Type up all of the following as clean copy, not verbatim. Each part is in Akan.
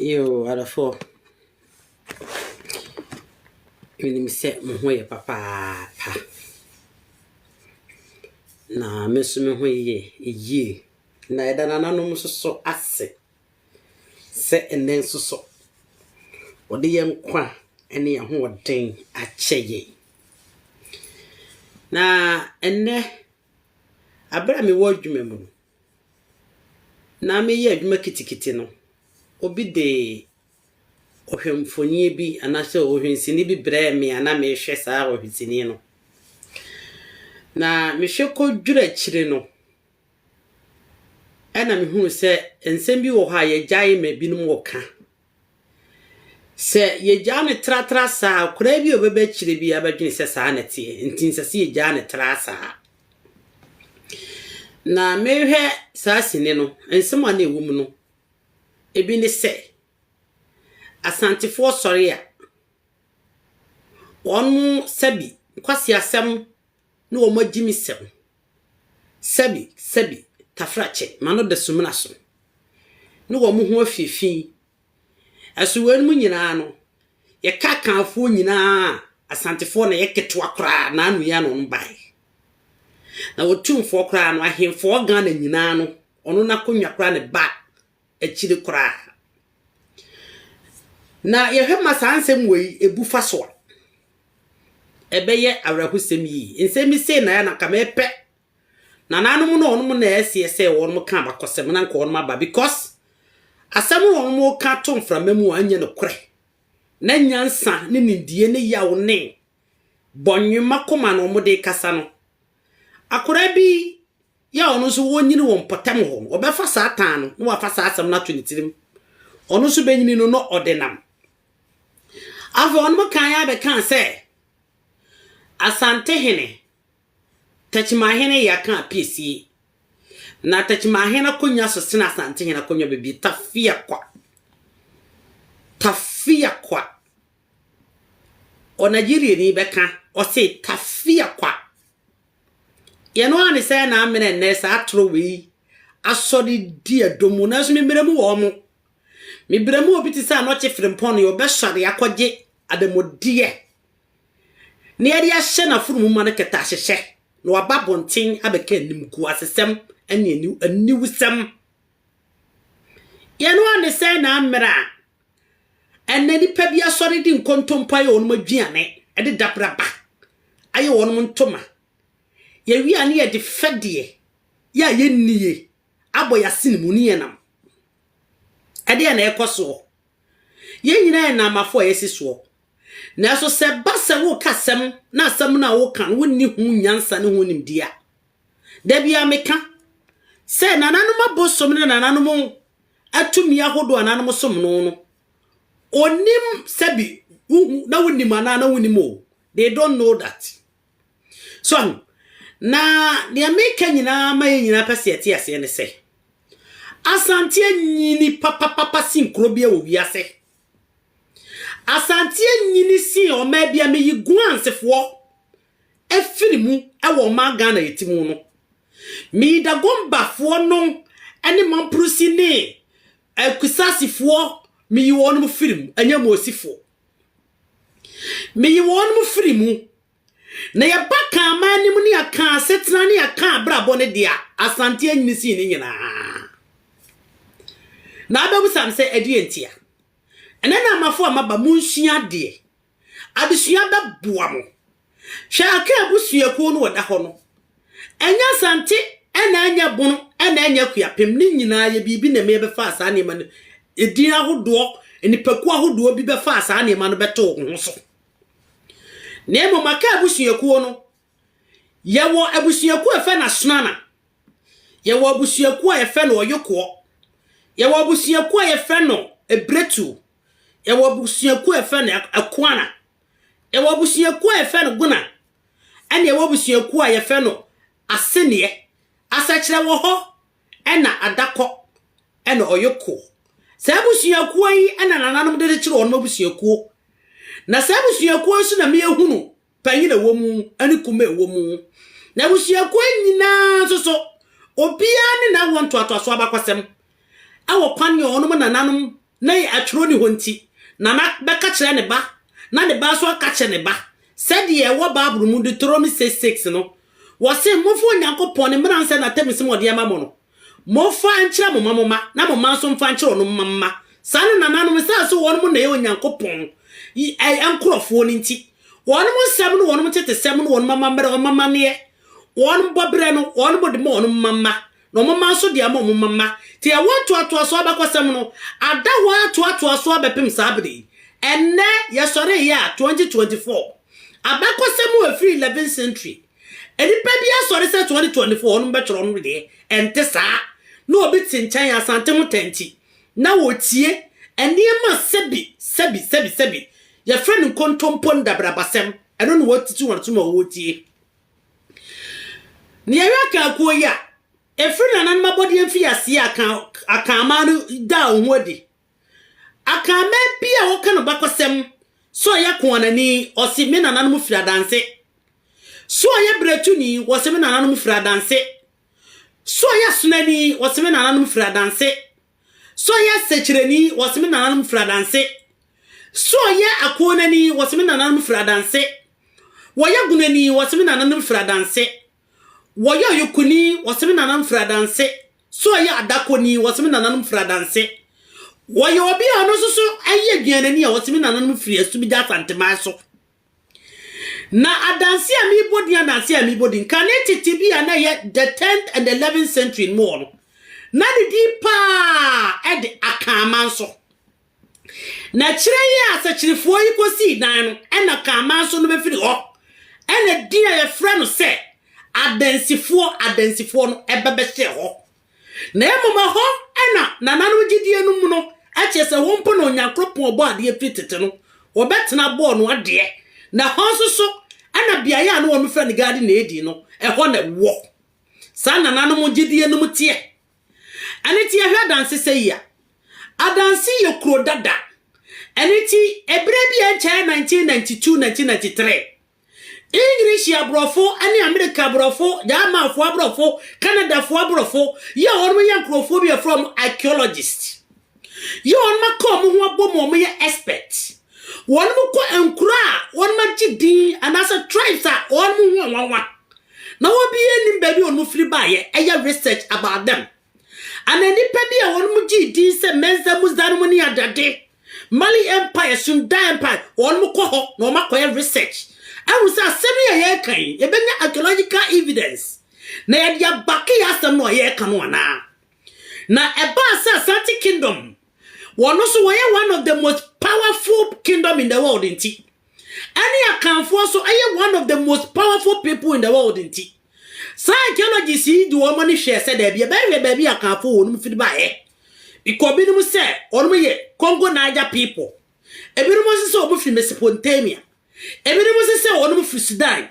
Yo, at a four. You set me way, papa. Na, miss me ye. Neither an anonymous so assay. Set and then so. What the young qua, any a whole thing at che. Na, and ne, I bear me word you remember. Na me ye make it kitino. Obi de ohwemfoni bi anase ohwensini bi bre me ana me hwe saa ohwensini no na me hwe ko dwura kire no ana me hu se ensem bi wo ha ye gyae ma binum wo ka se ye gya ne tratra saa kura bi obeba kire bi abadwene se saa na tie ntinse se ye gya ne tra saa na me hwe saa sine no ensem ana ewum no ebi ne se asantifo sori a wonu sabi kwasi asem na wo magimi sem sabi tafrache mano de sumna so na wo mu ho afifi asuwen mu nyina no ye kakanfo nyina asantifo na ye ketwa kra na anu ya no mbai na wotumfo kra no ahemfo ga na nyina no ono na konwa kra ne ba akiri kra na yehema sansem wei ebufa so ebeye awrahusem yi nsemi se na ya na kamepe na nanum no onum na ese wonum ka bakosem na nka onum aba because asem wonum ka tom framamu anya no kore na nyansa ne nidie ne yawo ne bonwema koma no mode kasa no akora bi ya onu so wonyini won potem ho obefa satan no na wafa sa asem na to ne tirim onu so benyini no ordinam ave onum kan ya be kan se asante hene tachima hene ya kan piesie na tachima hene konya so sina asante hene konya bebi tafia kwa o Nigeria ni beka o se tafia kwa ye no ani se na amene nesa atro wi asori dia domu na so mebremu wo mo mebremu obiti sa no chefrempon yo be sori akogye adamodie ne yari ahye na furu mu ma ne keta hyehye no ababonten abeka nimku asesem ane aniwusem ye no ani se na amra enne ni pa bia sori di nkontompa ye onum aduane e de dabraba aye wonum ntoma ye wi ane ye de fedie ya ye niye aboya sinimu ni ye nam e de na ekoso ye nyina na amafo yesiso na so se basa wo kasem na asem na wo kan wonni hu nyansa ne hu nimdia da bia meka se nananum abosom ne nananum atumi ahodo nananum som no onim sabi na wonni mana na wonni mo they don't know that so na ne ameka nyina ma nyina pase ati ase ne se asante nyini papa sinkrobia wo wiase asante nyini si o ma bia me yiguansefo efirimu e wo ma Ghana yetimu no mi da gombafo no ene mamprusi ne akusasifo mi yiwonum firimu anya mosifo mi yiwonum firimu na ya baka amanim ne aka setena ne aka brabo ne dia asante nyini si ne nyina na ababu sam se edientia ene na amafo amaba munsua de adesua ba boamo hwe aka abusuaku no wada ho no enya sante ena anya bono ena anya kuapem ne nyina ye bibi na me befa asa ne ma edin ahodo enipaku ahodo bi befa asa ne ma no beto ho so ne mo maka abusuaku no ye wo abusuaku efe na sunana ye wo abusuaku efe na OYOKO ye wo abusuaku efe no ebretu ye wo abusuaku efe na akwana ye wo abusuaku efe no guna ene ye wo abusuaku efe no asenie asakire wo ho ena adako ena OYOKO sabusuaku yi ena nananum de kire won abusuaku na sabusuaku so na me ehunu panyina wo mu ani kuma wo mu na abusuaku nyina so obia ne na won to aso abakwasem awo kwan ye onum nananum na atworo ni honti na beka kire ne ba na ne ba so aka kire ne ba said ye wo Bible mu Deuteronomy 6:6 no wo se mofo Onyankopon ne mranse na temisi mo de ma mo no mofa ankyira mo mamoma na mo manso mfa ankyira no mamma sanu na nanu misa so won mo na ye Onyankopon yi ankrofo ni nti won mo sem no won mo tete sem no won mamma mbere mamma ne won bobre no won bo de mo won mamma no mamma so de mo mamma ti e woto so abakosem no ada wo so abepem sabri enne ye sore ya 2024 abakosem we free 11th century edipa bia sore se 2024 no betro no de ente sa no obi tinchan asante mo tanti na wotie enema sebi ye friend kontompon dabrabasem eno no wotitu wonto ma wotie ne ya ka ko ya efri na nan mabodi emfi ase aka manu da ohodi aka ma bia wo kan bakosem so ya ko anani osimi na nan mu fira danse so ya bretuni wosimi na nan mu fira danse so ya sunani wosimi na nan mu fira danse so ya sechireni wosimi na nan mu fira danse so ya akonani wosimi na nan mu fira danse woya gunani wosimi na nan mu fira danse woya yukuni wosimi na nan fira danse so ya adakoni wosimi na nan fira danse woya obi ano so aye duanani a wosimi na nan fira su bi da fantema so na adansi ami bodi adansi ami bodi kan etitibi na ye the 10th and 11th century more no na di pa ede Akan manso na kire ya asachirifo yi kosi dan no ena Akan manso no be firi ho ena dia ye frɛ no sɛ Adansifoɔ no ebebehye ho na emoma ho ena nananu gidie no mu no ache se wo mpo no Onyankopon obo ade fitete no obetena bo no ade na ho so ana biaye anu wonu frɛ ne gadi na edi no ho na wo sa nananu mu gidie no mu tie aniti ye adansi sɛ ya adansi ye kro dada aniti ebre bia nche 1992 1993 English ya brofo ani America brofo German fo brofo Canada fo brofo ya on me yankrofobia from archaeologists ya on ma come ho abom mo ye expert won mo ko enkura won ma gidi anasa tribes a on mo ho wanwa na wo bi enim ba bi on mo firi ba ye eya research about them and any pa bi a won mo gidi se menza muzaro mo ni adade Mali Empire Sunda Empire on mo ko ho no ma ko research I was a semi kan ye benya archaeological evidence na ye dia baki asem no ye kan wana na eba Asante kingdom one also one of the most powerful kingdom in the world inti any Akanfo so one of the most powerful people in the world inti so archaeologists do money share said there be baby Akanfo wonu fi ba e because bi no say onu ye Congo Niger people e bi no say obo fi Mesopotamia Ebinimo se wonu mu firi Sudan.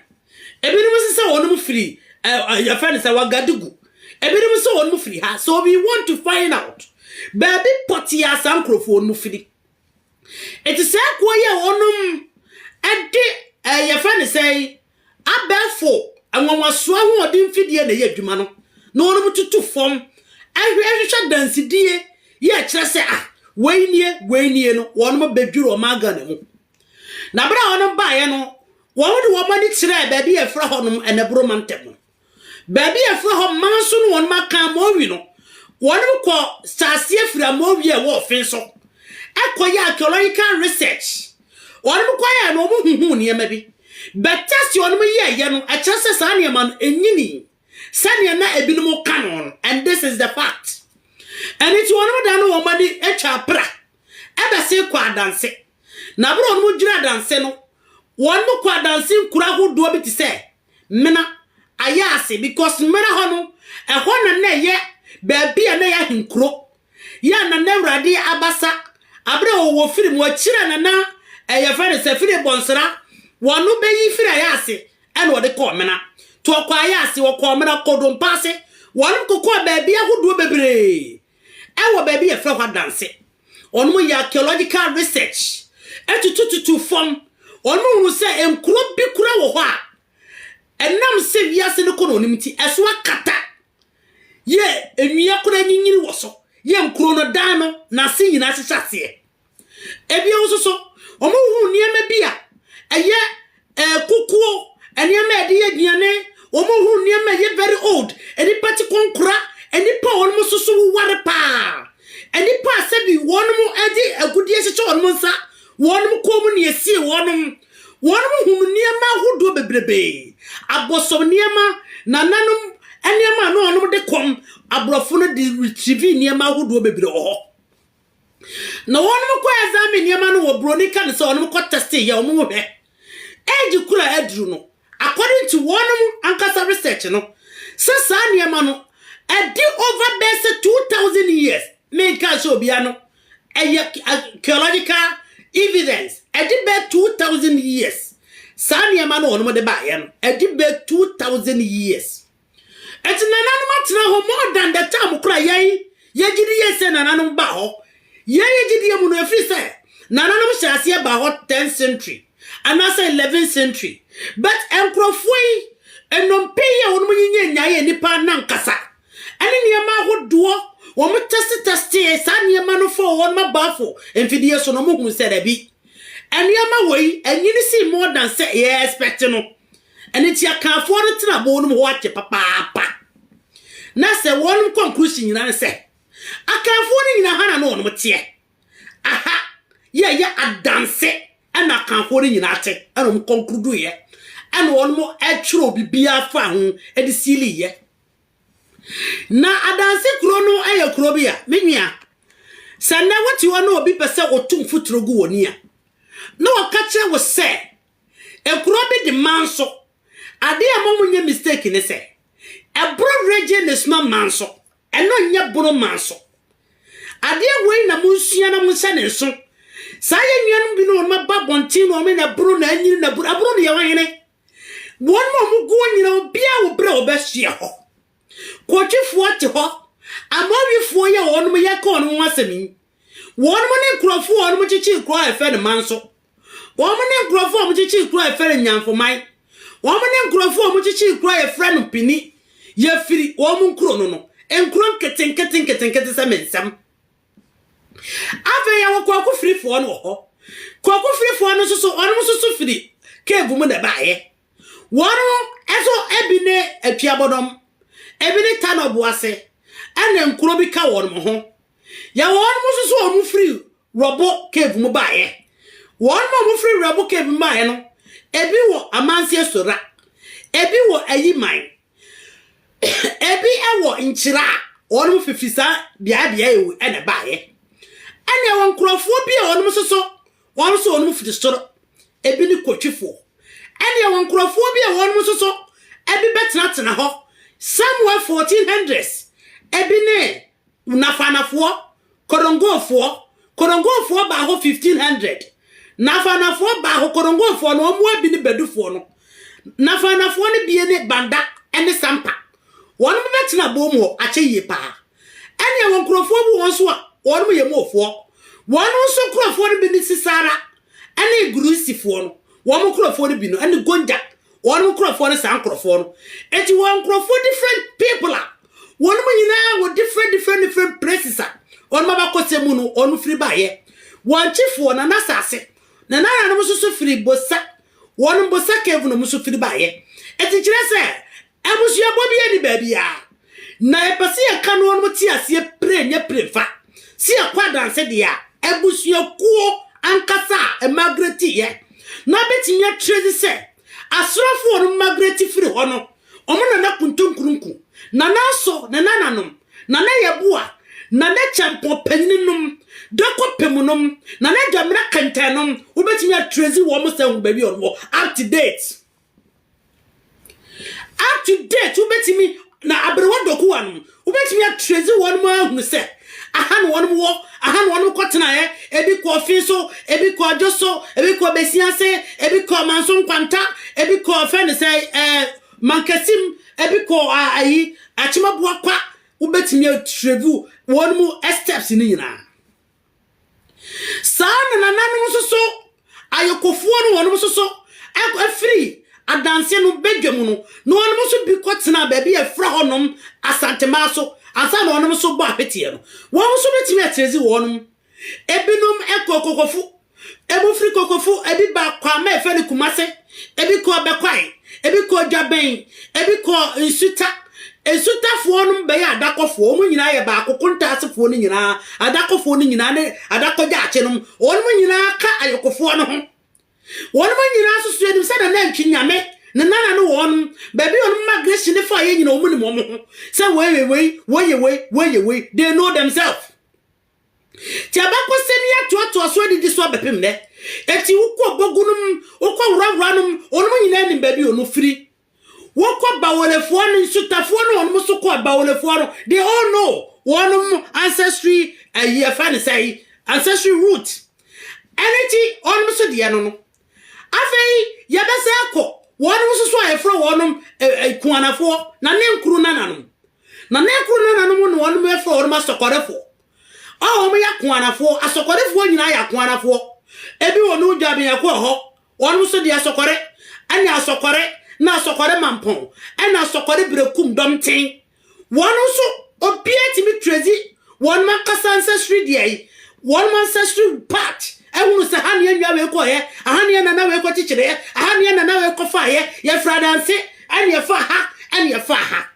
Ebinimo se wonu mu firi your friend say Wagadugu. Ebinimo se wonu mu firi ha. So we want to find out. Baby poti asankrofo wonu firi. It is say kwa ye wonum ede your friend say abefo anwanwaso ho odi mfidie na ye adwuma no. Na wonu mu tutu fom. Ehwehwehwe dansidie ye kire se weinie no wonu mu bedwuro maga na mu. Na bra wono bae no wo de wo mani kire baby e fra honum enebro mantem baby e fra ho manso no won maka mo wi no wonu ko sase afira mo wi e wo ofin so ekoye archaeological research wonu ko ya no mo huhu ne ma bi betasi wonu ye no a kire se sa ne ma no enyini sane na ebinum kanon and this is the fact and it wonu da no wo mani etwa pra ebe se kwa adanse na bro no djura danse no won mo kwa danse nkura hodo bi ti se mena ayase because mena ho no na ye baabi na ya hinkuro ya na nawrade abasa abre wo firi mo akira na ye fere se firi bonsra won no beyi firi ayase ene wo de ko mena to kwa ayase wo ko mena kodon pase won ko baabi ahodo bebre wo baabi ye fra kwa danse on mo ya archaeological research etututu fom onu hu se enkuro bi kura wo ho a enam se wiase ne kono nimti eso akata ye enua kura nyinyiri wo so yem krono dano na si nyina hyehyase ebi osuso omo hu niema bia eye kukuo eniema ede ye duane omo hu niema ye very old eni pati konkura eni pa onmo susu ware pa eni pa sebi wonmo ede agudie hyeche onmo nsa wonmo komu ne esie wonmo hu niema hodo bebrebe abosom niema na nanum eniema no onmo de kom abrofo no de retrieve niema hodo bebre ho na wonmo kwa examine niema no wo bronika ne se onmo ko test ye omo hwe eji kura edru no according to wonmo ankasa research no sasa niema no edi over base 2000 years me ka so bia no archaeological evidence edi be 2000 years sa niema no onmo de ba ye no edi be 2000 years eti nananu matena ho more than the time kura ye gidi ye se nananu ba ho ye gidi ye mu no efri se nananu hyase ba ho 10th century and I say 11th century but enkrofoi enompe ye wonmu nyenye nyaye nipa nankasa ene niema hodo wo mo test sa niema no fo won ma bafo emfidie so no mo hu se da bi eniema wei enyini si more than say ye expect no ene ti akanfo no tena bo no ho ake papa na se won conclusion nyina ne se akanfo no nyina hana no no tie aha ye adansi ana akanfo no nyina ate ana mo conclude ye ana won mo atwro bibia fa ho edi sili ye na adansi kro no aye kro bia menua sanna wati wono obi pese otum futuro gu woni a na wakache wo se ekro bi de manso ade amomunye mistake ne se ebro region is ma manso eno nya bro manso ade wei na munsua na munsa ne so saye nuanu bi no ma babontin no me na bro na anyini na bro abro ne ye wahene won mo go nyina obia wo bre obehye ho kwotwefo ate ho amawifo ye won mo ye ka on ho asemi won mo ne krofo won mo chichi kro efe ne manso won mo ne krofo mo chichi kro efe ne nyamfomai won mo ne krofo mo chichi kro efe no pini ye firi won mo kro no enkro nketen se mensam ave ya wo kwaku firi fo no ho kwaku firi fo no so on mo so firi kevu mo da baaye won eso ebine apiabodom ebine tanoboase ene nkro bi ka won mo ho ya won mo so on firi robo kevu mo baaye won mo firi robo kevu baaye no ebi wo amansie sora ebi wo ayiman ebi ewo nchira won mo fifisa bia ewu ene baaye ene won krofo bia won mo so won so on mo fiti soro ebi ni kotwefo ene won krofo bia won mo so ebi betena ho somewhere 1400s ebi ne nafanafo korongofo ba ho 1500 nafanafo ba ho korongofo no omo abi ni bedufo no nafanafo ne bie ne banda ene sampa won mo betena bom ho ache ye pa ene won krofo bu won so a won mo ye mofo won so krofo ne bi ni sisara ene grusifo no won mo krofo ne bi no ene gonja won mo krofo ne san krofo no eti won krofo different people a won mo nyina wo different places a won ma ba kosemu no on free baye won chifo na nasase na na mo so free bosa won bosa kevu no mo so free baye eti kire se abusu abobi ani babia na epase ya kanu won mo ti ase pre nya prefa si akwadanse dia abusu kuo ankasa emagreti ye na betinya trade se asrafo no magreti free ho no omo na kuntunkurunku na naso na nananom na na yeboa na na champo paninum dako pemunum na na damra kantanom obetimi trade wo mo se hu baby on up to date obetimi na abrewo doku anu obetimi trade wo mo hu se ahan won kotena ye ebi ko fiso ebi ko ajoso ebi ko besiase ebi ko manso kwanta ebi ko fene say mankasim ebi ko ayi achimabua kwa ubetimi atrevu won mu steps ni nyina sana na nanu so ayokofo no won so afri adanse no bedwam no won so bi kotena ba bi afra honom asantema so asa na onom so bo apete no won so betimi atrezi wonum ebinom ekokokofu ebufri kokofu ebi ba kwa ma efe ni kumase ebi ko bekwai ebi ko dwaben ebi ko nsutafo no be ya adakofo omu nyina ye ba akokunta asefo no nyina adakofo no nyina ne adakogya ache no omu nyina ka ayokofo no ho omu nyina so edim se na ntwi nyame ne nana no won baby on migration ne fa ye nyina omu ni mo ho se we they know themselves tiabako semia to so di so bepem ne eti ukọ bogunum ukọ wrawranum onum nyina ni baby onu firi woko bawolefo no nsutafo no onum so ko bawolefo no they all know onum ancestry fan say ancestry root energy onum so de no afei yebese akọ onum so ayefro onum kuanafo na ne nkuru nananum no onum efro onum asokorefo omo ya kuanafo asokorefo nyina ya kuanafo ebi wonu dwabe yakọ ho onum so de asokore anya asokore na asokore mampon ena asokore brekum domten wonu so obieti mi trezi won man kasa ancestry dey won man ancestry part ehunu se han ye nwa we ko ye han ye na we ko tichire ye han ye na we ko fa ye fradanse anya fa ha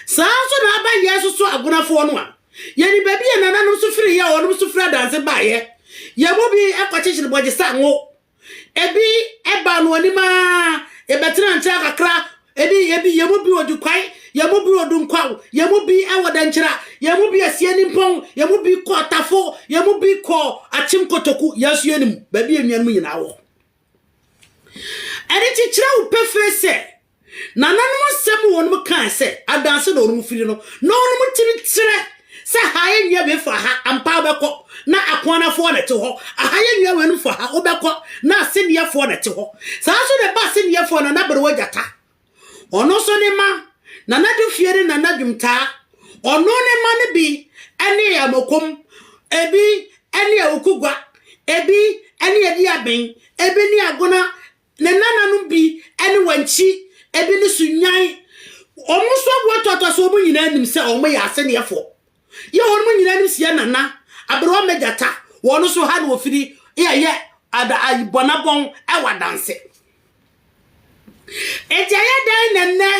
sa so na ba yesu so agunafo no a ye ni baby ye na no so firi ye wonu so fradanse ba ye bo bi ekochichire boje sa ngo ebi eba no ni ma ebetra ncha kakra ebi ye mo bi odukwai ye mo bi odunkwaw ye mo bi awoda nchira ye mo bi asie ni mpon ye mo bi ko tafo ye mo bi ko achim kotoku yasu enim ba bi enwan mu nyina wo eri ti kira wo pefe se nananum sem wonum kan se adanse na onum firi no no onum tiri tire se haye nwa be fa ha ampa obekọ na akwanafo na te ho ahaye nwa wenu fa ha obekọ na aseniefo na te ho sa so de ba aseniefo na bere wajata ono so ne ma na nadu fiere na nadwumta ono ne ma ne bi ene amokom ebi ene okugwa ebi ene edi aben ebi ni agona ne nananum bi ene wanchi ebi ni sunyan omo so gwototo so omo nyina anim se omo ya aseniefo ye wonu nyina nim sia nana abro megata wonu so ha no ofiri ye ada ayibonabon e wadanse ejaye dan nenne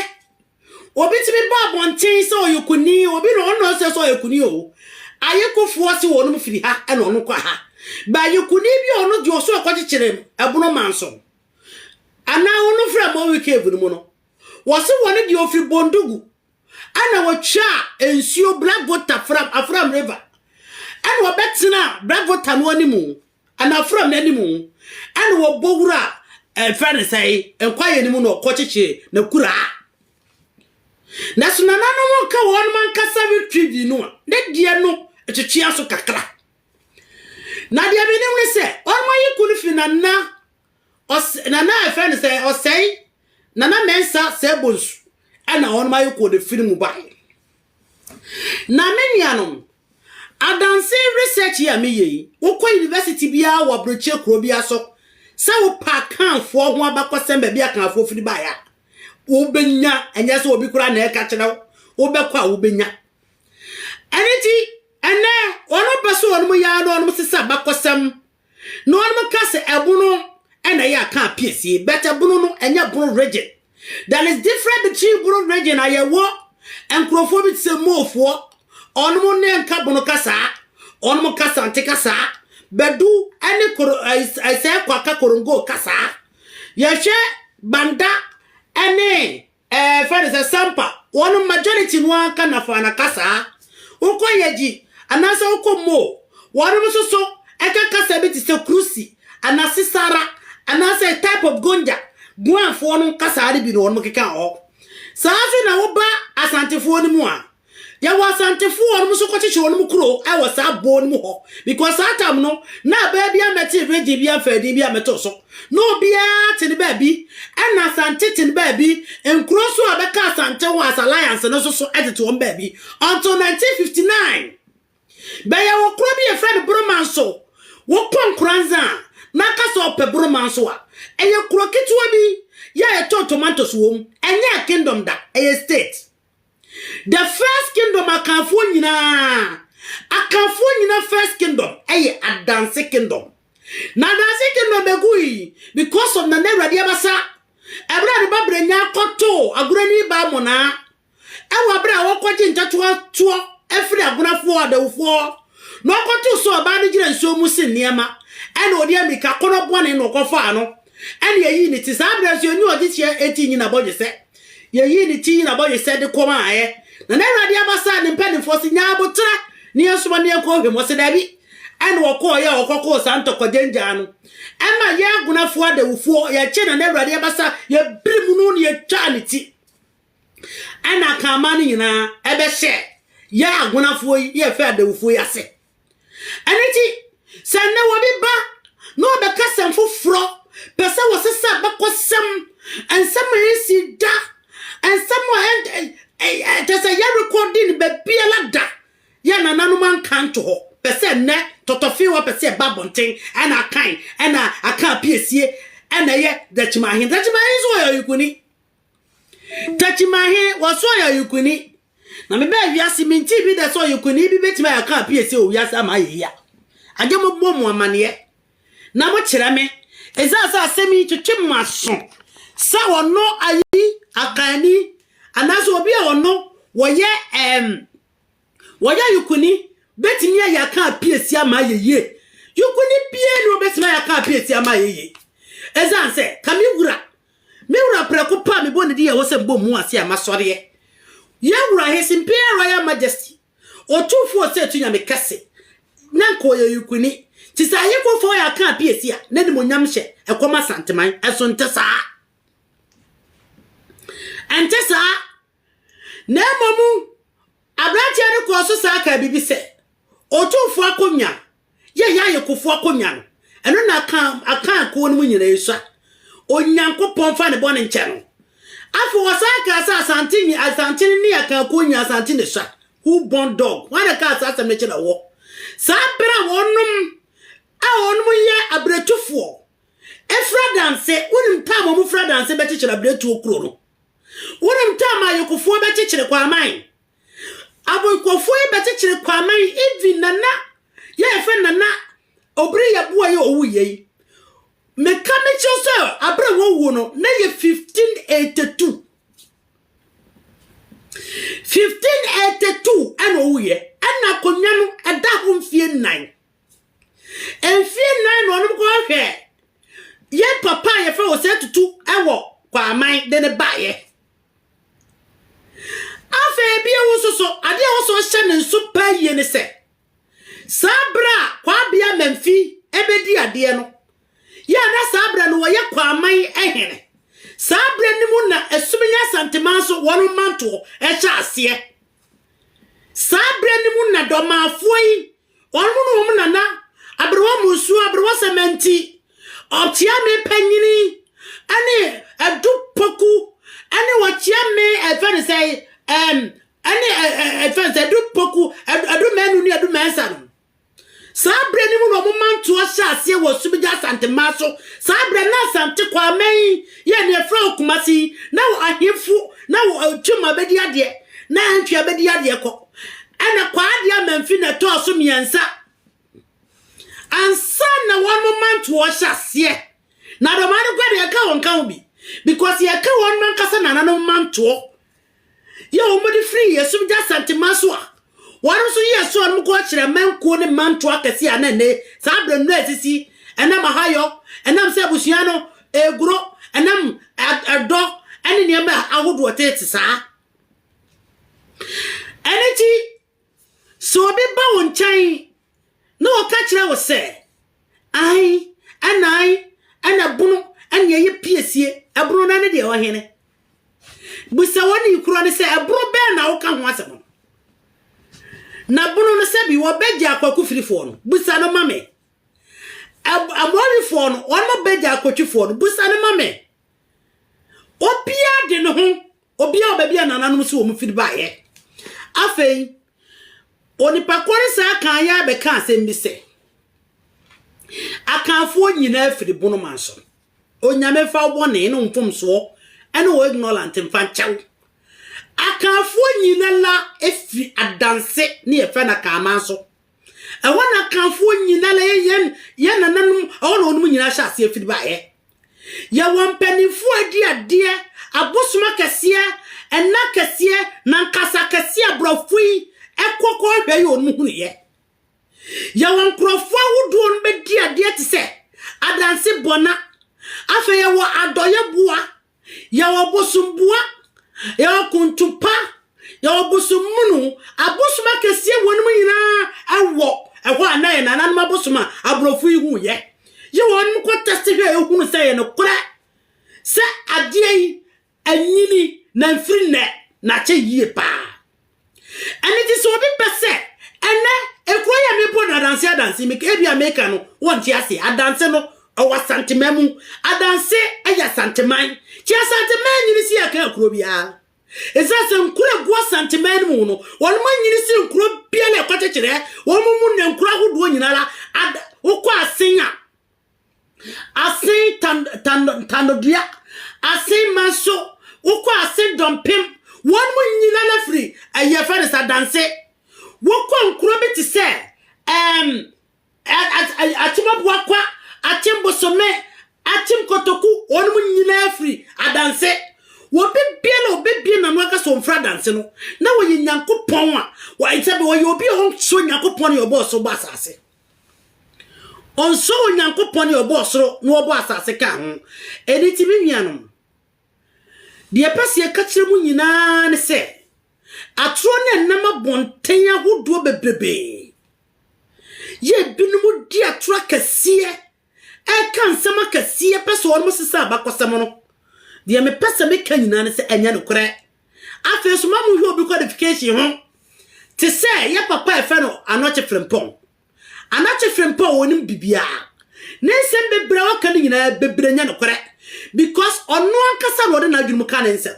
obi tibi ba bontin so oyokuni obi no no se so oyokuni o ayekofo se wonu firi ha e no no kwa ha ba yokuni bi onu di oso okwachichire Bono MANSO ana wonu fra mo wike evunu mu no wo se wonu di ofiri bondugu ana watwa ensio black water from afram river ana wabetena black water no animu ana from n'animu ana wobowura friend say enkwaye nimu no kochiche na kura na sunana no ka won man kasa retrieve no de die no etwetwe aso kakra na de bi ne se ormayi kunu fi na friend say o say nana mensa sebons ana on my ko de film ba na menianom adansi research ya meye ukọ university bia wo broche kro bia so se wo pa kan fo ho abakọ semba bia kan fo firi ba ya wo benya enya se obi kura na e ka kire wo bekọ wo benya aniti ene ono peso ono ya no ono sisa bakọ no ono ka se Bono ena ya kan piesie better Bono no enya Bono region. There is different between Bono region ayewo and crofobit se mofo onmo ne nka Bono kasa onmo kasa antikasa bedu ene I say kwaka korongo kasa yehwe banda ene for the sampa one majority no aka na fa na kasa ukoyeji anasa ukomo one so eka kasa bit se cruci anasisara anasa type of gonja guanfo no kasa bi no keka ho saaso na wo ba asantefo ni mu a ya wa asantefo no so kocheche wonu kuro I was abo ni mu ho because that time no na ba bia meti reje bia fadi bia meto so no bia tini ba bi na asante tini ba bi enkuro so abeka asante was alliance no so edit won ba bi until 1959 ba ya wo kuro bi e friend Bono MANSO wo pon kranza na kasa ope Bono MANSO a eye kuro ketewa bi ya eto tomatoes wom enye kingdom da eye state The first kingdom akanfo nyina. Akanfo nyina first kingdom. Eye Adansi kingdom. Na Adansi kingdom begui because of Nana Awurade abasa. Ebra de babre nya koto agurani ba mona. Ewa bra wokwaje ntatoa efiri agunafo adawfo. No koto so ba de gire nso mu sin niema. Ene odi amika kono bone no kofa no. Ene yeyi ni ti sabra so nyu odi tie eti nyina boje se. Yeyi ni ti nyina boje se de koma aye. Na Awurade abasa ne mpanifo si nya abotra ni enso ne ko hwemo se dabi. Ene woko ya okoko santo kodenja no. Ema ye agunafo adawfo ye che na Awurade abasa ye brimu no ye twa ne ti. Ana kama ni nyina ebe hye ye agunafo ye fe adawfo ya se. Eneti se ne wo bi ba no be kasem foforo pese wo sesa bakosem ensem esi da ensem tese ye recording be biela da ye nananu man kan to ho pese ne totofi wo pese babonten ana kan ana aka piesie ana ye dachimahin so ya yukuni dachimahin wo so ya yukuni na me be wiase minti bi da so yukuni bi betima ya aka piesie o wiase ama ye ya age mo bomu amane na mo kire me ezasa asemi twetwe maso sa wono ayi akani anaso obi a wono woye yukuni betimi ya aka piesie ama ye yukuni bie no betimi ya aka piesie ama ye ezanse kamiwura miwura preko pa me boni di ye wo se bomu ase amasore ye wura hesimpe royal majesty otufo se tunya me kase nanko ye yukuni ti sa ye ko fo ya kan piesia na ni monyam hye ekoma santeman eso ntesa na momu abratia ne ko so sa ka bibi se otufo akonya ye ya ye kofo akonya no eno na akan ko no nyina yesa onyankopon fa ne bone nche no afo wasaka sa asantini ni akan ko nya asantini sha who born dog wana ka sa asem ne chira wo sabra wonum ye abretufo efradanse wonim tam mo fradanse be chichira abretu okro no wonim tam ayekofo be chichire kwa man aboykofo be chichire kwa man even nana ye efe nana obri ya buwa ye owuye meka me chiso abra wo no na ye 1582 ana owuye ana konwa no eda ho mfie 9 enfie 9 no no ko hwe ye papa ye fe wo se tutu ewo kwa aman de ne baye afa bia wo soso ade wo so hye ne nso pa ye ne se sabra kwa bia memfi ebedi ade no ye na sabra no wo ye kwa aman ehene sabra ni mu na esumenya santemanso wonu manto echa ase sabra ni mu na do mafo yi wonu no na abrowa musu abrowa sementi optia me panyini ane adupoku ane wachia me efan say ane efan say adupoku adu menu ni adu mensa no sabre ni mu no manto ahya ase wo subija santemaso sabre na sante kwa men ye ne fra okumasi na wo ahemfu na wo twuma bedi ade na antwa bedi ade ko ana kwa ade amamfi na to so miensa ansa na one moment wo hyase na do man go de ka won kan bi because ye ka won man kasa na no man to ye o modi free ye sum ja santimaso a wonu so ye so on go kire man ko ne man to akase anane sa abra nu asisi enam hayo enam se busia no eguro enam ado ene ne ba ahodo tete sa eneti so bi ba won chan no okachira wo se ai ana bunu anya ye piesie abunu na ne de o hene busa woni kuro ne se aburu be na wo ka ho asem na bunu no se bi wo beja akwaku firifo no busa no mame amori fo no ono beja akwatwifo no busa no mame obia de no ho obia obabia nananum se wo mu firi bae afei onipa kwori sa kan ya be kan asem bi se akanfo nyina afiri Bono MANSO onyame fa wone no mfom so ene wo ignorant mfa nchaw Akanfo nyina la efi adanse ne ye fa na kamanso e wona akanfo nyina la ye nananum awon onum nyina sha ase efi ba ye ya wampanifo adi ade abosuma kese enna kese na nkasa kese abrofui ekoko hwe ye onum hunu ye ya wankrofo awudo on be di ade ti se adanse bona afa ye wo adoye bua ya wo bosumbua ya kuntupa ya obusumunu abosuma kese wonum nyina awo eho anaye nananum abosuma abrofu ihu ye wonum ko testify ehunu se ye no kora se ade anyini na mfiri ne na che yie pa ani ti so bi pese ene ekoya me bo na adanse me ke bia make no wonti ase adanse no owa santememu adanse aya santeman ti santeman nyini si aka akro bia ezase nkura gwa santeman mu no won man nyini si nkuro bia na kwachekere won mu ne nkura hodo nyinara wokọ asenya asin tandodia asin manso wokọ asin dompem won mu nyina na free aye fa de adanse wokọ nkuro bi ti se atimabuwa kwa atimbosome atimkotoku won mu nyina free adanse wobi bia na no aka so mfra danse no na wo nyankopon a wa itabe wo obi ho so nyankopon yo boss bo asase onso nyankopon yo boss ro no bo asase ka ho editi mi nuanom de pese ka kire mu nyina ne se atro ne nama bonten ahodo bebrebe ye binumu di atro kase e kan sama kase pese won mo sisa abakosam no de me pese me kan nyina ne se enya no kore afeso mamu hwe obi qualification ho te se ye papa e fe no anoche frempon wonim bibia ne sem bebre waka nyina bebre nya no kore because ono ankasa no de na adwum ka ne nsem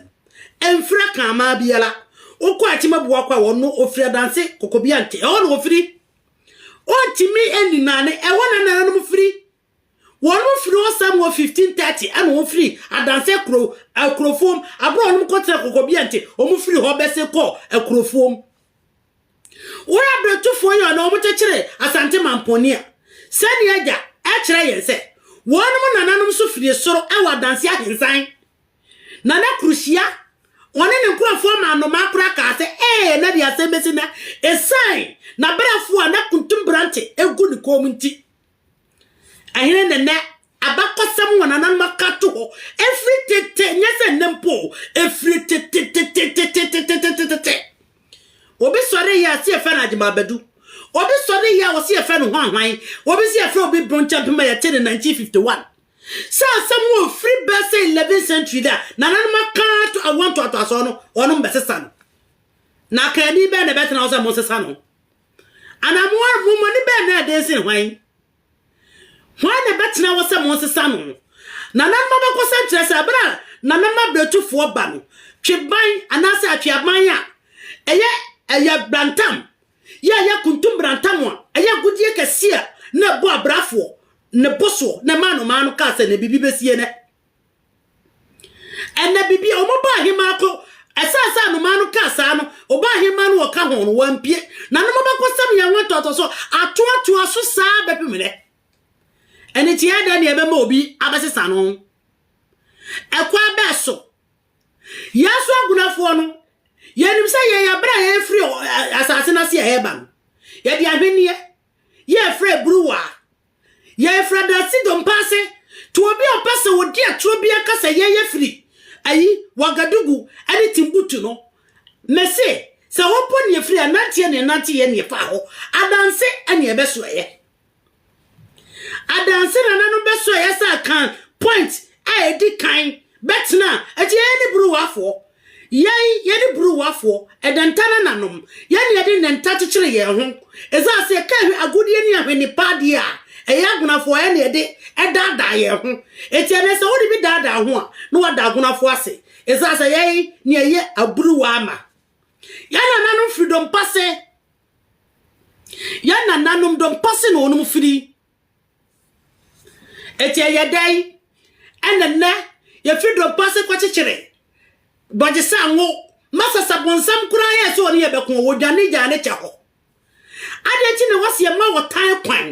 emfra kan ma biala okọ atimabuwa kwa wono ofri adanse kokobia nte e wono ofri otimi eninane e wona na no mfri wono free osam 1530 and wo free adanse akrofom abro no kotra kokobia nte o mu free ho bese ko akrofom wo abretufo yo na o mu chekire asante mamponia sani aja e kire yense wono mu nananum so free soro e wa danse ahensan nana krushia woni ne nkrofo ma no makura ka se na dia sembesi na esai na brafo na kuntum brante egu ni komunti ahine nene abakosam wonanan makato ho every tete nyese nempo every tete obi sore ya si efa na ajimabadu obi sore ya wo si efa no hwanhwan obi si efa obi broncha pema ya 1951 some free base 11th century there nanan makato I want to aso no wono mbesesa no na kani be na betena wo se mo sesa no anamu mo ni be na adansi hwan ne betena wo se mo sesa no nanan mabako century se bra nanan mabretufo ba no tweban anase atweban a eye brantam ya kuntum brantam a eye gudie kase na bo abrafo ne boso ne manu ka se ne bibi besie ne enne bibi o mo ba hima ko esasa no manu ka sa no o ba hima no ka ho no wampie na no mabako sam ya wonto so ato aso sa bepimene ene ti ada ne ebe ma obi abesesa no ekwa beso yaso agunafo no yenim se ye ya bra ye free asase na se ye ban ye di ahwenie ye free bruwa ye frada sidom passe to obi opese wodi atro bia kasa ye free ayi wagadugu ani timbutu no mese se hopo ne free anantie ne nantie ye ne fa ho adanse ani ebeso ye adanse na nanu beso ye sa kan point a edi kan betna ati ani bruwafo ye bruwafo edantana nanom ye ne de nenta kekere ye ho eza se ka agudie ni ahwene pade a eya agunafo ye ne de edada ye ho eti ene se wodi bi dada ho a no wada agunafo ase eza se ye ne ye abruwa ama ya na nanom freedom passe ya na nanom dom passe no onum free eti ye dai enenne ye freedom passe kwa kekere Bajisa ngo masa sabonsam kura ye so ne ye bekon wodwane jane cheho ade ti ne wase ma wotan kwan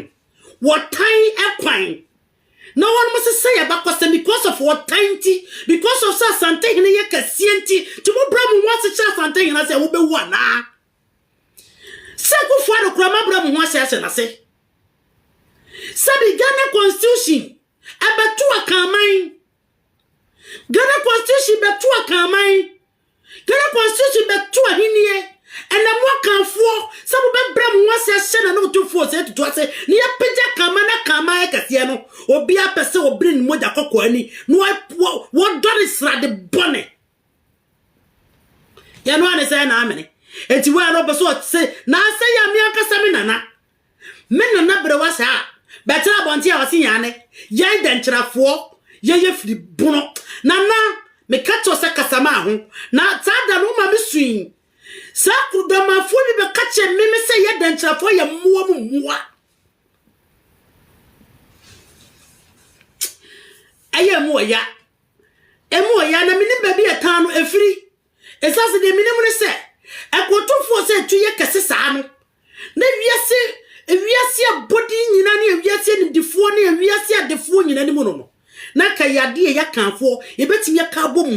no one must say about custom because of what tiny, because of something in a casienti, to what Bram wants to share something and I say, will be one. Say, go for the grammar Bram wants to say. Sabi Ghana Constitution, about 2 Akan. Ghana Constitution, but 2 Akan. Ghana Constitution, but 2 Ahinie. And I'm walking for some of Bram wants to send a note to force it to say, near Pija Kamana Kama Casiano, or be a person or bring Moda Cocoani, no, what done is the bonnet. Yanuan is an army. It's where I was say, now say, Yamiaka Saminana. Men are not was her. Better about Yasiane, Yan Dentra for, Yayef Bono, Nana, Mekato Sakasamahu, now Tada Roma Missing. Saku dama funi be kache meme se ye dentra fo ye muwa eye muwa ya na mini baby etano efiri esase de mini mu se ekotofo se tu ye kese saa no na wiase abodi nyina ne wiase ni defo ne wiase adefo nyina ni mu no na ka yade ya kanfo ye betimi ya ka bom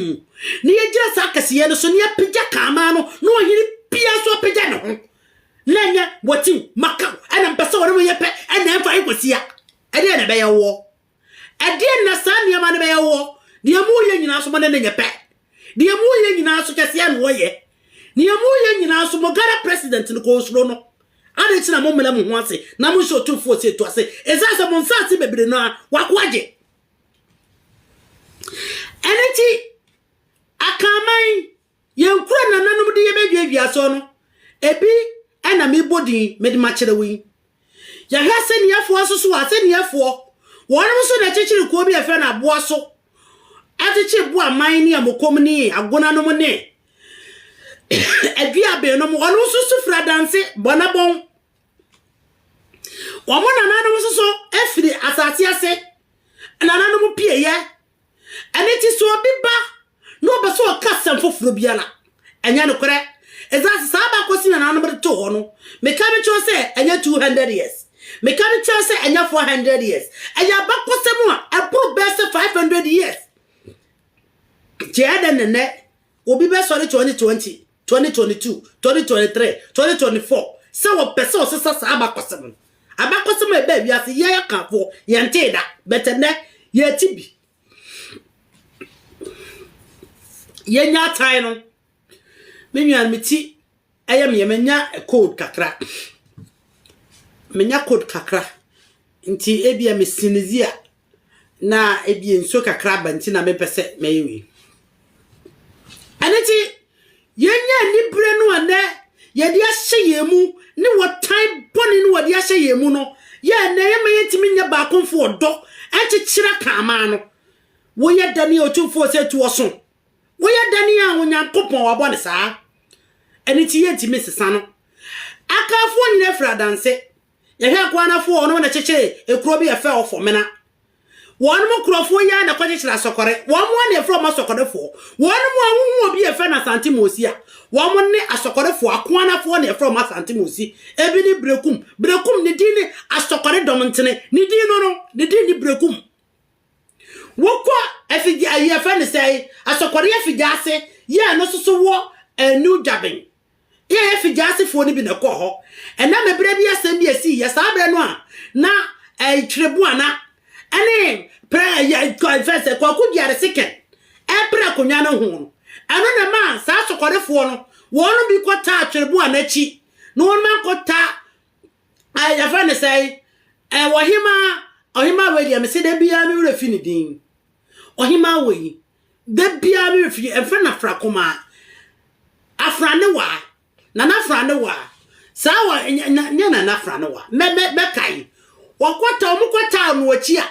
ni ye gira sa kase ye no so ne ya pija kama no no yiri pia so pija ne ho lenya woti maka ana mpesa wore ye pe ana emfa ikosia ade na be ye wo ade na sa ne ma ne be ye wo de mu ye nyina so mo ne nye pe de mu ye nyina so kase ya no wo ye de mu ye nyina so mo gara president no ko suro no ade tina mo mele mo ho ase na mo so tu fo se to ase ezasa mo nsa ase bebre no wakwaje eneti akamai yenkura nananum de yebedwedwa so no ebi ena me body me de ma kire wi ya hase ne yafo so ase ne yafo wonum so na chechiri ko bi efe na boa so ateche bu aman ne amokom ne agona no ne edua be no mo wonum so fra danse bonabon womo nananum so efiri asase ase nananum pie ye eneti so biba no be so kasam foforo biala enya no kore ezase saba kosi na nanum to ho no me ka me cho se enya 200 years me ka me cho se enya 400 years enya ba kosem a ebo be se 500 years jeda nene obi be so 2020 2022 2023 2024 se wo pese o se saba kosem abakosem e ba wiase ye ya kanfo ye nteda betene ye tibi yenya tai no menwan meti ayam ye menya code kakra menya code kakra nti ebia mesinizia na ebia nso kakra banti na mepese meyewi aneti yenya ni bre no ane ye de ahye mu ni wotan boni ni wode ahye mu no ye na ye mayetimi nya ba konfo odo enchichira kama no wo ye dani otufo se tuoso wo ya dani a wonyankopon wabone saa eniti yenti mesesa no akafo nyina fra danse ye hwe kwa na fo no na cheche ekuro bi efe ofo mena won mo krofo ya na kwache asokore won mo na efro mo asokore fo won mo anwu obi efe na santimosi a won mo ne asokore fo akwa na fo na efro mo santimosi ebi ni brekum ni dini asokore domntene ni dini no ni dini brekum wokwa efigi ayefa ne sei asokore afigase ye no soso wo enu dabin ye afigase fo ni bi na ko ho ena mebre bi asem bi asi ye sabre no a na trebu ana ene pra ya confess ko ku diare second e pra konwa no ho ano na ma sa asokore fo no wonu bi ko ta trebu ana chi no won man ko ta ayefa ne sei ohima we dia me se da bia me wura fini din ohima we da bia me refi enfa na frakoma afrane wa na frane wa sawa nya na frane wa me kai wakwata omukwata no achi a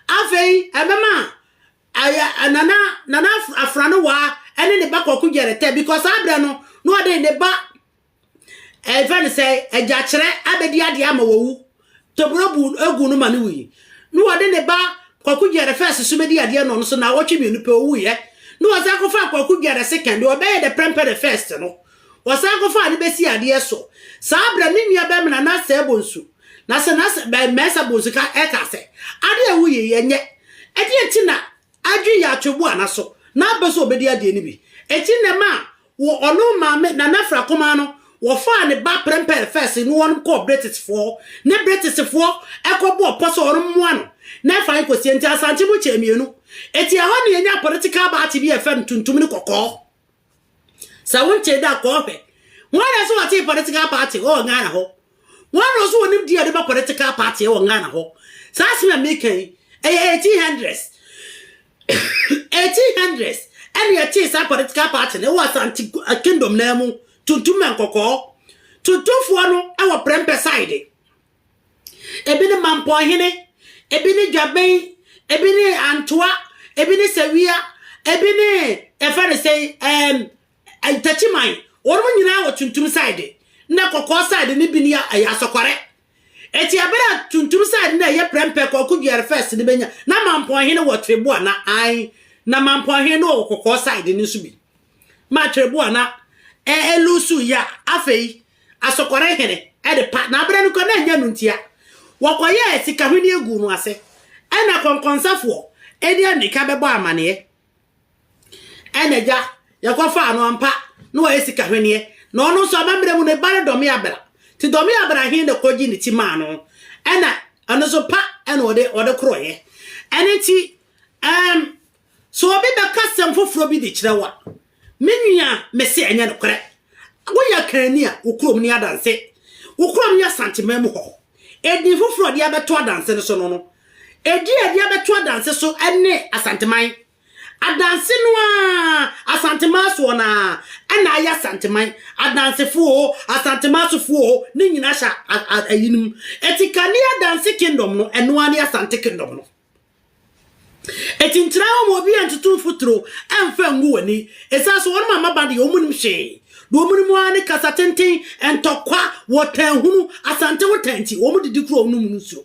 afei emema aya nana afrane wa ene ne ba kwaku gerete because abra no ode ne ba even say eja kire abedi ade ama wowu tobrobu egu no mane wi no ode ne ba kwaku gere first sumedi ade no so na wotwe bi no pe owu ye no was akofa kwaku bia the second obey the premper the first no was akofa ne besi ade so saa bra ne nua be me na sa ebonsu na se be mesa bonsu ka e ka se ade awu ye yenye ade enti na adwi ya atwebu anaso na abeso obedi ade ni bi enti ne ma wo ono ma me na nafra koma no wo fa ne ba premper first no won ko British for ne British for ekobo poso ormo ano na fa ko sienti asante mu chemienu eti aho ne nya political party bi efem tuntum ni kokko sa won che da ko fe won na so ati political party o ngana ho won no so woni dia de ba political party o ngana ho sa asema mekan 1800s 1800s and your tea sa political party ne was anti kingdom na mu tuntum men kokko tutufuo no e wo premper side ebi ne mampo hene ebi ne dwaben ebi ne antoa ebi ne sawia ebi ne efare say tachiman wonu nyina wo tuntum side na kokko side ne bi ne ya sokore eti abera tuntum side na ye premper kokko giare first ne benya na mampo hene wo trebu na ai na mampo hene no kokko side ne su bi ma trebu na elusu ya afei asokore hene e de pa na abera no ko na nya nuntia wakoye sika hwini egu no ase ena konkonsafo edi anika bebo amane eneja yakofa anu ampa no wa sika hwini no no so amamre mu ne bare domi abra ti domi abra hin de koji ni ti ma no ena anu so pa ena ode kroye eniti so obi be kasem foforo bi di kirewa menua mese enya no kore wo ya kania ukrom ni adanse ukrom ya santimem ho edi foforo dia beto adanse no so no edi abeto adanse so ene asanteman adanse no asantema so na ena ya santeman adanse fo asantema so fo ni nyina sha ayinum etikani adanse kingdom no eno ani asante kingdom no etintrawo mo bi antutu futuro emfa ngu wani esaso won mama bande omunim hwe do omunim ani kasatenten entokwa wotanhunu asante wotanti omu didi kro onum nso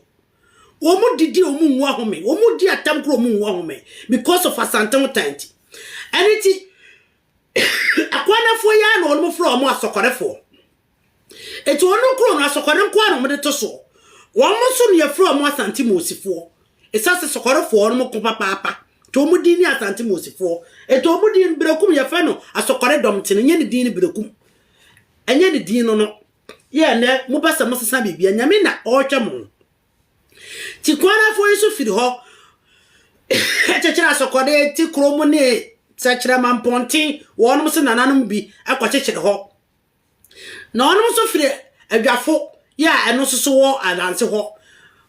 omu didi omu nwa home omu di atam kro omu nwa home because of asante wotanti aniti akwana fo ya na onum fro omu asokorefo etu onu kro no asokore nko anu mo de to so won mo so ne fro omu asante mosifo esase sokorefo onu ko papa to mu di ni asante mosifo eto mu di brekum ye fe no asokore domtene nye ni di ni brekum enye ni di no no ye ne mu basa mo sesa bibia nyame na otwe mo ti kwana fo isu firi ho echechera asokore ti kromu ne sachira mamponti wonu so nananum bi akwachechere ho na onu so firi adwafo ya eno so wo adanse ho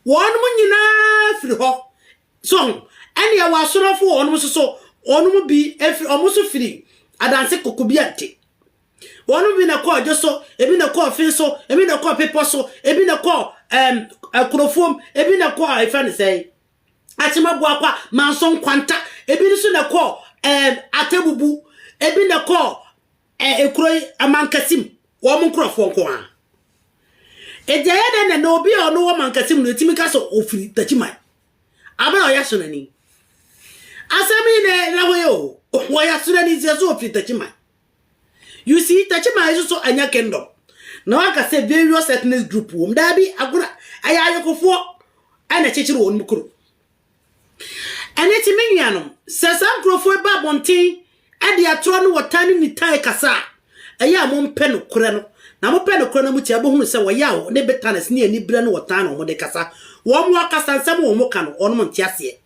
wonu nyina firi ho so ene ya wasorofo wonu so wonu bi efiri omo so firi adanse kokobiante wonu bi na ko ajoso ebi na ko afin so ebi na ko pepo so ebi na ko akrofom ebi na ko ifan sei atimabu akwa manson kwanta ebi so na ko atebubu ebi na ko ekroi amankasim wo mo krofo nko a ejeye na obi ono wo mankasim no timika so ofiri tachimai aba oya so nani asemi ne lawo wo ya so nani se so ofiri tachimai you see tachimai so anya kingdom na waka say various ethnic group wo mdabi agura ayayokofo ana chechiri wo nmukuru aneti menyanom sesam krofo ba bontin ade atro no wotani ni tai kasa aya mo mpe no kure no na mo pe no kure no mu tia bo hunu se wo ya wo ne betanes ne ani bra no wotan no mo de kasa wo mo akasa nsam wo mo ka no ono mo ntiase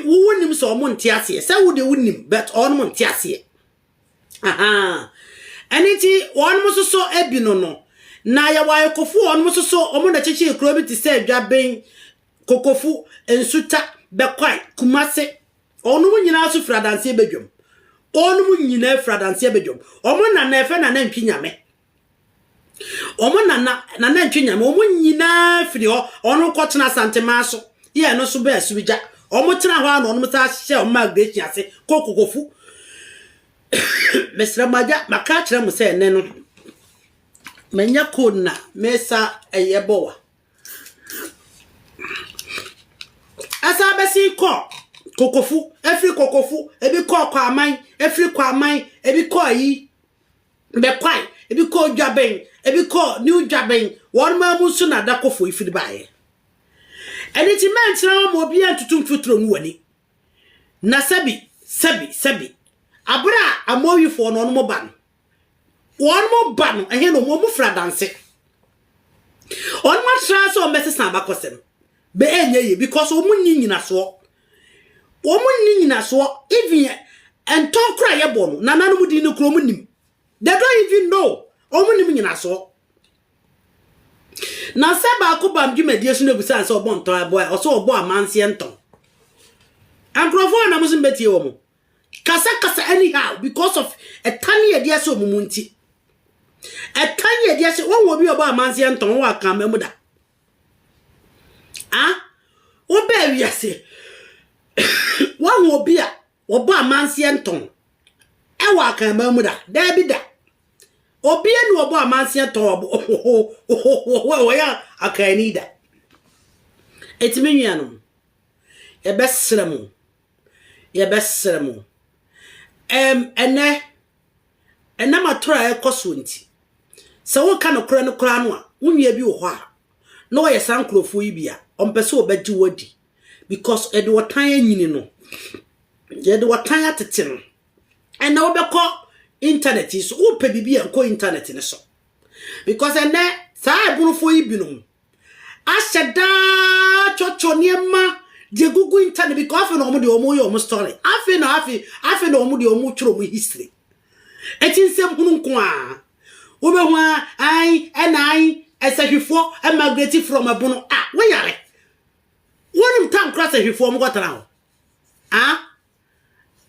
wo wonim so mo ntiase se wo de wonim but ono mo ntiase aha aniti ono mo so ebi no na ya wa ekofu ono mo so omo na chechi ekro bi ti se adwaben kokofu ensuta bekwai kumase onu mu nyina so fradanse bedwom onu mu nyina fradanse bedwom omo na na efe na na ntwinyame omo na na ntwinyame omo nyina firi ho onu kwotena santema so ye no so ba asubija omo tena ho ana onu sa hye o magrechi ase kokofu mesra maja maka kire mu se ne no menya konna mesa eyebowa asa besi ko kokofu every kokofu ebi ko kwa aman every kwa aman ebi ko yi be kwai ebi ko dwaben ebi ko new dwaben won ma mu so na da kofo ifidi baaye eniti mentra mo obi antutum futuro mu wani na sabi abra amoyifo no mo ba no won mo ba no ehe no mo fra danse on ma tra so mesesa abakosem be enye ye because o mu nyina so even and talk cry ye bono na nanu mudi no kro mu nim they don't even know o mu nim nyina so na se ba ko bam dwumadi so na busa se obo nton aboy o so obo amanse nton ankrofo na musim betie wo mo kasa anyhow because of a tiny idea so mumunti a tiny idea so won wo bi obo amanse nton wa kan memuda wo ba wiase wan obi a obo amanse nton e wa kan memuda da bi da obi enu obo amanse nton wo ya akani da etimenwianom e besremu ene matura ekoso nti se wo ka no kora no a wunua bi wo ho a no wo yesan krofo yi bia ompese obagi wodi because ede wotan anyini no ede wotan atete no ene wo beko internet so wo pe bibia nko internet ne so because ene sa ebunufo yi binom asheda chocho niema je gugu internet because afi no mo de omo yo mo story afi no omo de omo churo mo history etinsem hunu nko a wo be ho ai esahwifo emigrate from abono wo yare wonim tam cross ahwifo mo gotara ho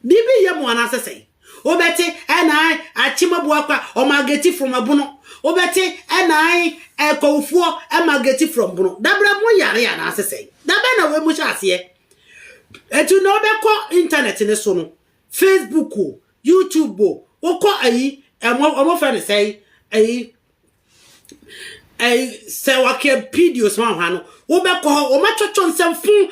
bibi ye mo ana sesei obeti achimabu akwa omageti from abono obeti ekowufuo emageti from bono dabra mo yare ya na sesei dabe na we mu hase etu no be ko internet ne so no Facebook o YouTube o ko ayi omo fa ne sei ayi se wake videos ma hwa no wo be ko o ma chocho nsemfu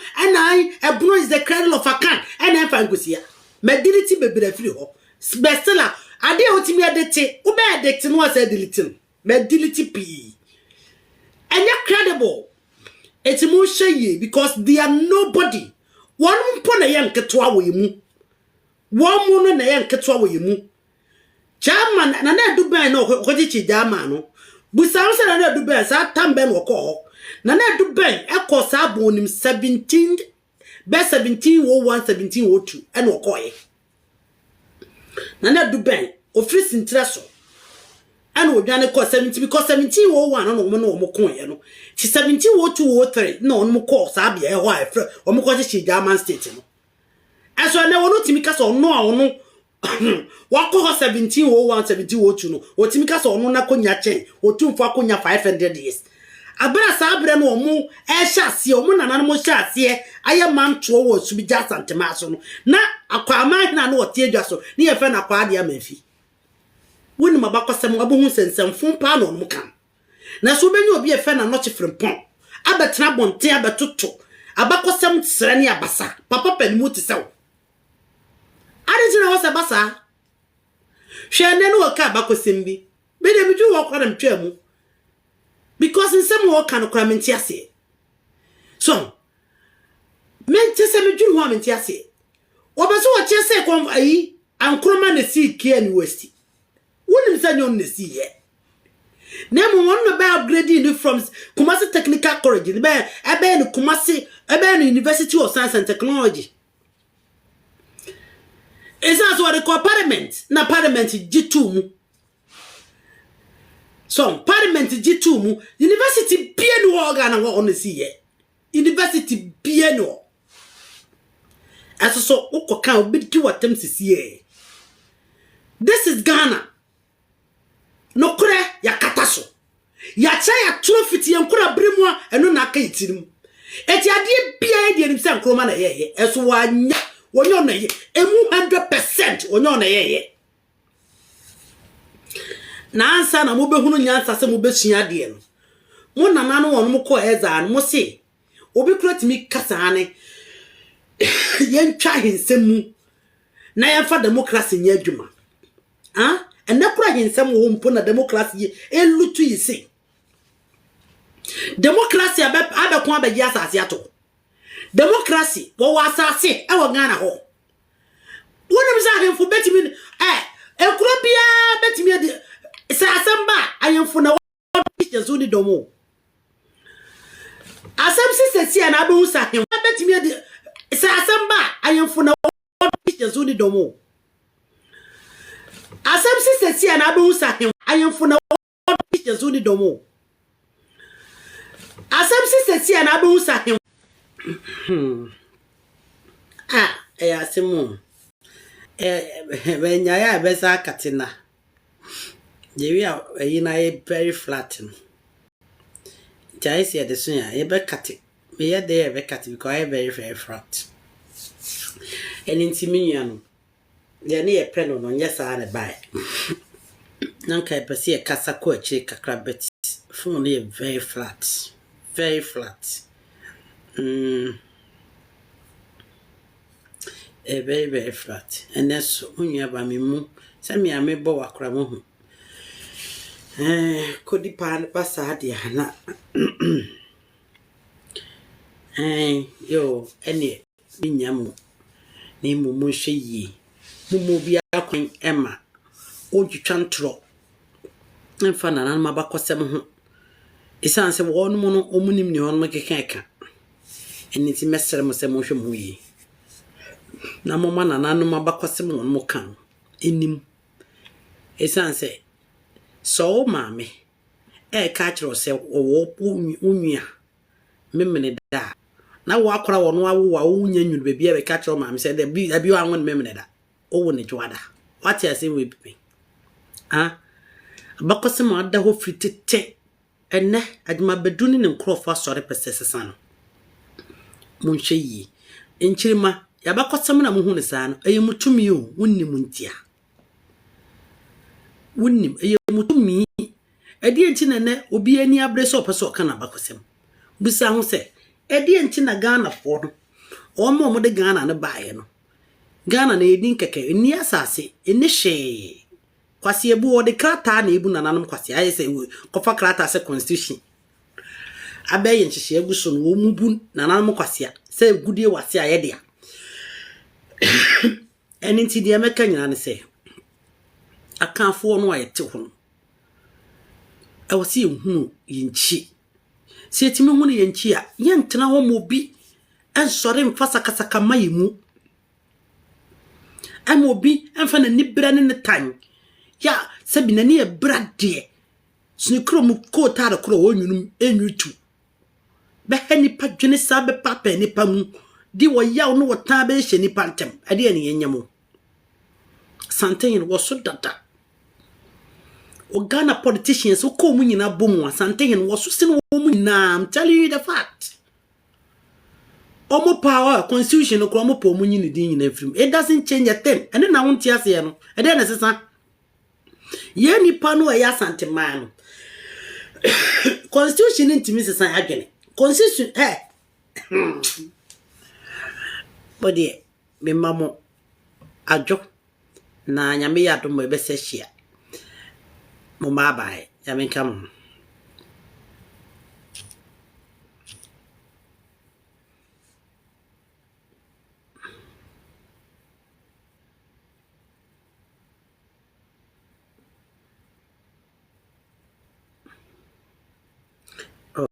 ebono is the cradle of Akan fa ngosia medility bebere firi ho bestseller ade otimi adete wo be adete no asa delete medility p enya credible etimu sheye because they are nobody one mpo na ye nketwa wo yemu one mu no na ye nketwa wo yemu chairman na Dubai no okojichi jama no busawo se na Dubai sa tambe no ko na Dubai ekọ sa bonim 17 be 1701 1702 ene okoye na Dubai office intreso ene odwane ko 70 because 1701 no mo koye no ti 170203 no mo ko sa bia e ho afre o mo ko chi German state no eso na wono timi ka so no a wono wako 1701 1702 no otimi ka so no na konya chen otumfo akonya 500 years abra sa abre no omo e hyase omo nana no mo hyase aye manto wo subija santema so no na akwama na no otie dwa so ne ye fe na kwa ade amafi woni mabakosem abohu sensem fun pa no mo kan na so benyi obi e fe na no chefrempon abetena bonte abetoto abakosem tsere ne abasa papa panimu ti sew adijina wo se basa hwene no ka abakosem bi be de biju wo kwa na mtwamu because in some work can cram in tiase so men tese me dwuru ho mentiase obeso wo chese kwon ayi ankroma na si kia ni westi wonim sa nyon na si ye na mo won no ba upgrading from Kumasi Technical College be ebe ni Kumasi ebe ni University of Science and Technology is as what the parliament na parliament G2 mu so parliament G2 mu university piano organ na on see ye university piano so ukoka obidi watem sisi this is Ghana no kure ya kataso ya cha ya trofiti ya nkura bremwa eno na aka itirim eti ade bia de nim se nkroma na ye eso wanya wonyo na ye emu 100% wonyo na ye na ansa na mo behunu nyansa se mo besua de no mo nana no won mo ko eza no mo se obi kura timi kasa ane yen twa hensemu na yen fa democracy nya adwuma and na kura hensem wo mpo na democracy elutu yise democracy abekon abaji asase ato democracy wo wasase e wo Ghana ho wonum za hemfo betimi ekuro bia betimi de sa asamba ayemfo na wo ni domo asem sisi na abehu sa hemfo betimi de sa asamba ayemfo na wo ni domo asem sisi na abehu sa hemfo ayemfo na wo ni domo asem sisi na abehu sa hemfo asemu when ya besa katina we are very flat Jaisi at the sunya ye be cut it me ya there be cut because I very flat and intimiano ya ne pen no yes na buy nanka pese e kasa ko achi kakra bet phone ne very flat very flat and that's when you have me mu say me amebo wakra mo hu kodi pan basa de na yo ene binyamu ni mumu hweyi mumu bia kwen ema odwitwa ntro mfa na nan mabakosem ho isan se wonu mu no omunim ni hon makeka eni ti mesere mo se mo hwe mo yi na mama na nan mabakosem won mo kan enim isan se so mame ka kiro se wo unua memene da na wo akora wo no awo wa unya nyunu be bia be ka kiro mame se da bi wa won memene da o wo ne jwada what you say we be bakosem ada ho fritete enne aduma beduni ne nkrofo asore pesesesa no munhwe yi enchirima ya bakosem na muhu ne saa no eyemutumi o wonnim ntia wonnim eyemutumi edi enchi ne obi ani abre so peso kana bakosem busa ho se edi enchi na Ghana fo no omo de Ghana ne baaye no Ghana na edin keke eni asase eni hwe kwasi ebu o de krata na ebu nananum kwasi aye se kofa krata se constitution abaye nchihye egu so no wo mubu nananum kwasi se gudie wase aye dia eni nti de meka nyina ne se akanfo no ayete ho awasi hu yinchi se etimi hu ne yinchi a yentena ho mobi ensore mfasa kasaka mayimu amobi emfa na nibra ne tan ya sabi na ne brade snikro mu ko tare kro wonwunum enwutu be hanipa dwene sabe papa nipa mu di wo yaw no wota be hye nipa ntem ade ne yenyamo santen wo so dada o Ghana politicians o ko mu nyina bomu santen wo so sin wo mu na I'm telling you the fact omo power constitution no ko omo po mu nyini din nyina film it doesn't change a thing ene na wonti ase no ede na sesa ye nipa no ya santeman no constitution ntimi sesa agene constitution body me mamo ajo na nyame ya do mo be se hia mo ma bai ya me kam